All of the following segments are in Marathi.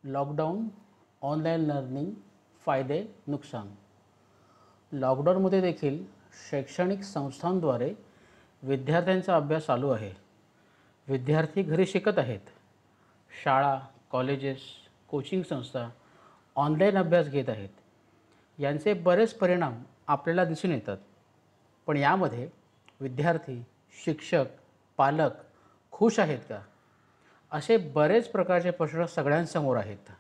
लॉकडाऊन, ऑनलाईन लर्निंग, फायदे, नुकसान. लॉकडाऊनमध्ये देखील शैक्षणिक संस्थांद्वारे विद्यार्थ्यांचा अभ्यास चालू आहे. विद्यार्थी घरी शिकत आहेत. शाळा, कॉलेजेस, कोचिंग संस्था ऑनलाईन अभ्यास घेत आहेत. यांचे बरेच परिणाम आपल्याला दिसून येतात. पण यामध्ये विद्यार्थी, शिक्षक, पालक खुश आहेत का? असे बरेच प्रकारचे प्रश्न सगळ्यांसमोर आहेत.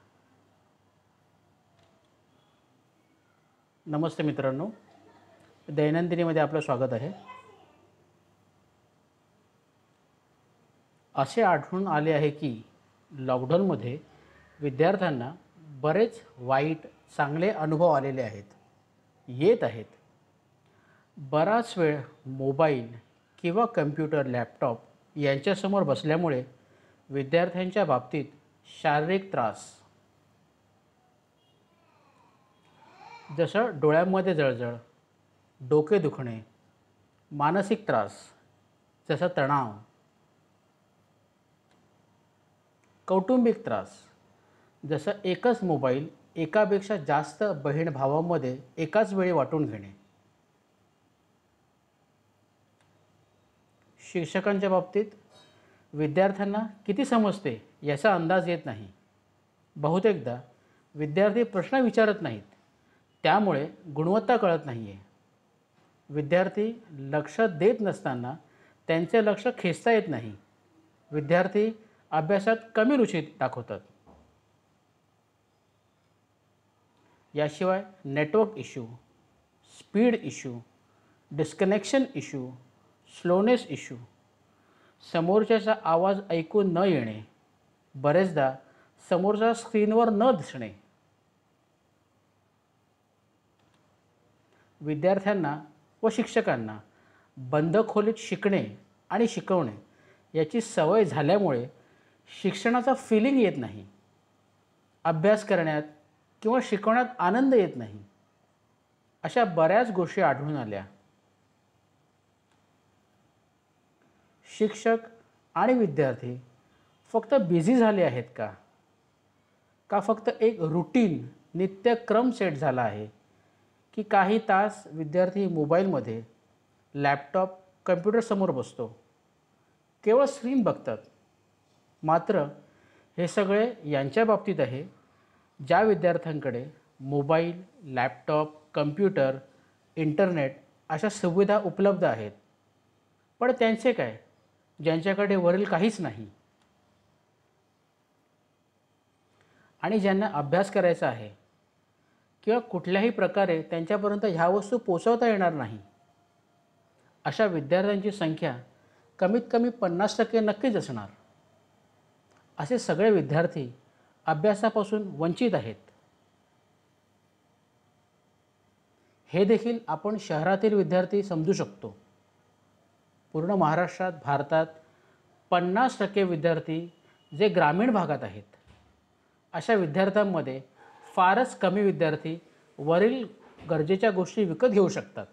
नमस्ते मित्रांनो, दैनंदिनीमध्ये आपलं स्वागत आहे. असे आढळून आले आहे की लॉकडाऊनमध्ये विद्यार्थ्यांना बरेच वाईट चांगले अनुभव आलेले येत आहेत. बराच वेळ मोबाईल किंवा कम्प्युटर, लॅपटॉप यांच्यासमोर बसल्यामुळे विद्यार्थ्यांच्या बाबतीत शारीरिक त्रास, जसं डोळ्यांमध्ये जळजळ, डोके दुखणे, मानसिक त्रास जसा तणाव, कौटुंबिक त्रास जसं एकच मोबाईल एकापेक्षा जास्त बहीण भावांमध्ये एकाच वेळी वाटून घेणे, शिक्षकांच्या बाबतीत विद्यार्थ्यांना किती समजते याचा अंदाज येत नाही. बहुतेकदा विद्यार्थी प्रश्न विचारत नाहीत, त्यामुळे गुणवत्ता कळत नाही आहे. विद्यार्थी लक्ष देत नसताना त्यांचे लक्ष खेचता येत नाही. विद्यार्थी अभ्यासात कमी रुची दाखवतात. याशिवाय network issue, speed issue, disconnection issue, slowness issue, समोरच्याचा आवाज ऐकून न येणे, बरेचदा समोरचा स्क्रीनवर न दिसणे, विद्यार्थ्यांना व शिक्षकांना बंद खोलीत शिकणे आणि शिकवणे याची सवय झाल्यामुळे शिक्षणाचा फिलिंग येत नाही. अभ्यास करण्यात किंवा शिकवण्यात आनंद येत नाही. अशा बऱ्याच गोष्टी आढळून आल्या. शिक्षक आणि विद्यार्थी फक्त बिझी झाले आहेत का? का फक्त एक रुटीन नित्यक्रम सेट झाला आहे की काही तास विद्यार्थी मोबाईलमध्ये, लॅपटॉप, कम्प्युटरसमोर बसतो, केवळ स्क्रीन बघतात. मात्र हे सगळे यांच्या बाबतीत आहे ज्या विद्यार्थ्यांकडे मोबाईल, लॅपटॉप, कम्प्युटर, इंटरनेट अशा सुविधा उपलब्ध आहेत. पण त्यांचे काय ज्यांच्याकडे वरील काहीच नाही आणि ज्यांना अभ्यास करायचा आहे किंवा कुठल्याही प्रकारे त्यांच्यापर्यंत ह्या वस्तू पोचवता येणार नाही, अशा विद्यार्थ्यांची संख्या कमीत कमी 50% नक्कीच असणार. असे सगळे विद्यार्थी अभ्यासापासून वंचित आहेत. हे देखील आपण शहरातील विद्यार्थी समजू शकतो. पूर्ण महाराष्ट्रात, भारतात 50% विद्यार्थी जे ग्रामीण भागात आहेत, अशा विद्यार्थ्यांमध्ये फारच कमी विद्यार्थी वरील गरजेच्या गोष्टी विकत घेऊ शकतात.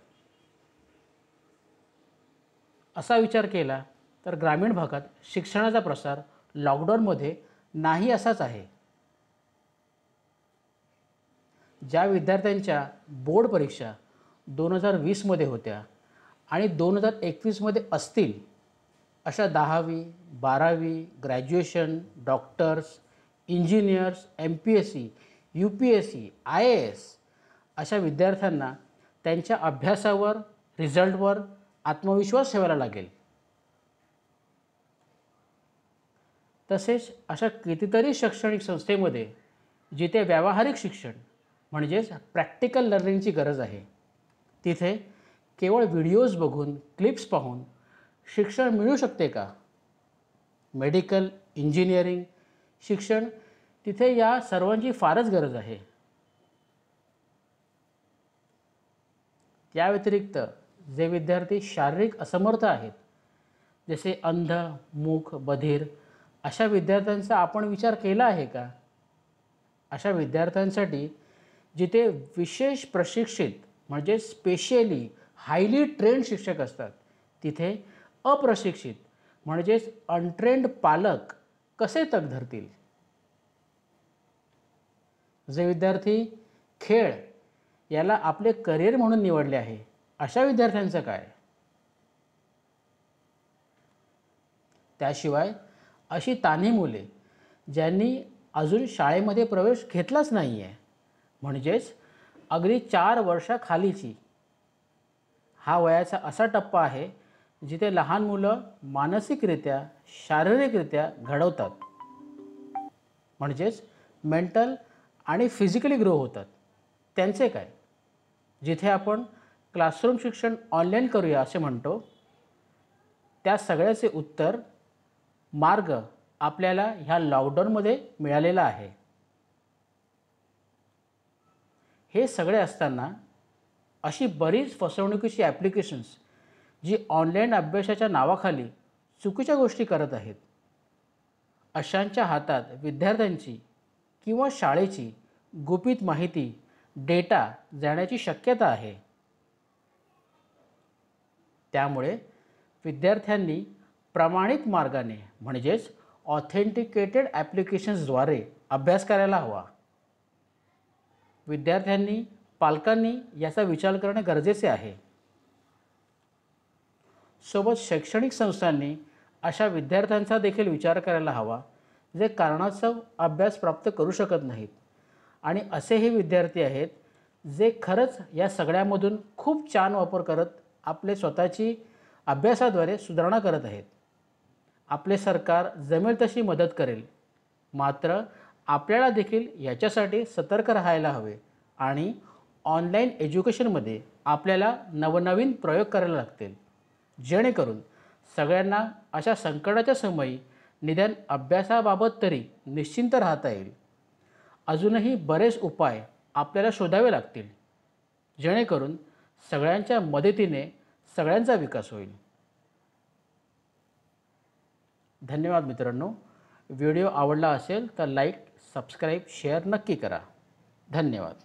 असा विचार केला तर ग्रामीण भागात शिक्षणाचा प्रसार लॉकडाऊनमध्ये नाही असाच आहे. ज्या विद्यार्थ्यांच्या बोर्ड परीक्षा 2020मध्ये होत्या आणि 2021मध्ये असतील, अशा 10वी, 12वी, graduation, doctors, engineers, MPSC, UPSC, IAS अशा विद्यार्थ्यांना त्यांच्या अभ्यासावर, रिझल्टवर आत्मविश्वास ठेवायला लागेल. तसेच अशा कितीतरी शैक्षणिक संस्थेमध्ये जिथे व्यावहारिक शिक्षण म्हणजेच प्रॅक्टिकल लर्निंगची गरज आहे, तिथे केवळ व्हिडिओज बघून, क्लिप्स पाहून शिक्षण मिळू शकते का? मेडिकल, इंजिनिअरिंग शिक्षण तिथे या सर्वांची फारच गरज आहे. त्या व्यतिरिक्त जे विद्यार्थी शारीरिक असमर्थ आहेत, जसे अंध, मूक, बधिर, अशा विद्यार्थ्यांचा आपण विचार केला आहे का? अशा विद्यार्थ्यांसाठी जिथे विशेष प्रशिक्षित म्हणजे स्पेशली हायली ट्रेंड शिक्षक असतात, तिथे अप्रशिक्षित म्हणजेच अनट्रेंड पालक कसे तग धरतील? जे विद्यार्थी खेळ याला आपले करिअर म्हणून निवडले आहे, अशा विद्यार्थ्यांचं काय? त्याशिवाय अशी तान्ही मुले ज्यांनी अजून शाळेमध्ये प्रवेश घेतलाच नाही आहे, म्हणजेच अगदी 4 वर्षाखालीची, हा वयाचा असा टप्पा आहे जिथे लहान मुलं मानसिकरित्या शारीरिकरित्या घडवतात, म्हणजेच मेंटल आणि फिजिकली ग्रो होतात, त्यांचे काय? जिथे आपण क्लासरूम शिक्षण ऑनलाईन करूया असे म्हणतो, त्या सगळ्याचे उत्तर मार्ग आपल्याला ह्या लॉकडाऊनमध्ये मिळालेला आहे. हे सगळे असताना अशी बरीच फसवणुकीची ॲप्लिकेशन्स जी ऑनलाईन अभ्यासाच्या नावाखाली चुकीच्या गोष्टी करत आहेत, अशांच्या हातात विद्यार्थ्यांची किंवा शाळेची गुपित माहिती, डेटा जाण्याची शक्यता आहे. त्यामुळे विद्यार्थ्यांनी प्रमाणित मार्गाने म्हणजेच ऑथेंटिकेटेड ॲप्लिकेशन्सद्वारे अभ्यास करायला हवा. विद्यार्थ्यांनी, पालकांनी याचा विचार करणे गरजेचे आहे. सोबत शैक्षणिक संस्थांनी अशा विद्यार्थ्यांचा देखील विचार करायला हवा जे कारणास्तव अभ्यास प्राप्त करू शकत नाहीत आणि असेही विद्यार्थी आहेत जे खरंच या सगळ्यामधून खूप छान वापर करत आपले स्वतःची अभ्यासाद्वारे सुधारणा करत आहेत. आपले सरकार जमेल तशी मदत करेल, मात्र आपल्याला देखील याच्यासाठी सतर्क राहायला हवे आणि ऑनलाईन एज्युकेशनमध्ये आपल्याला नवनवीन प्रयोग करायला लागतील, जेणेकरून सगळ्यांना अशा संकटाच्या समयी निदान अभ्यासाबाबत तरी निश्चिंत राहता येईल. अजूनही बरेच उपाय आपल्याला शोधावे लागतील, जेणेकरून सगळ्यांच्या मदतीने सगळ्यांचा विकास होईल. धन्यवाद मित्रांनो. व्हिडिओ आवडला असेल तर लाईक, सबस्क्राईब, शेअर नक्की करा. धन्यवाद.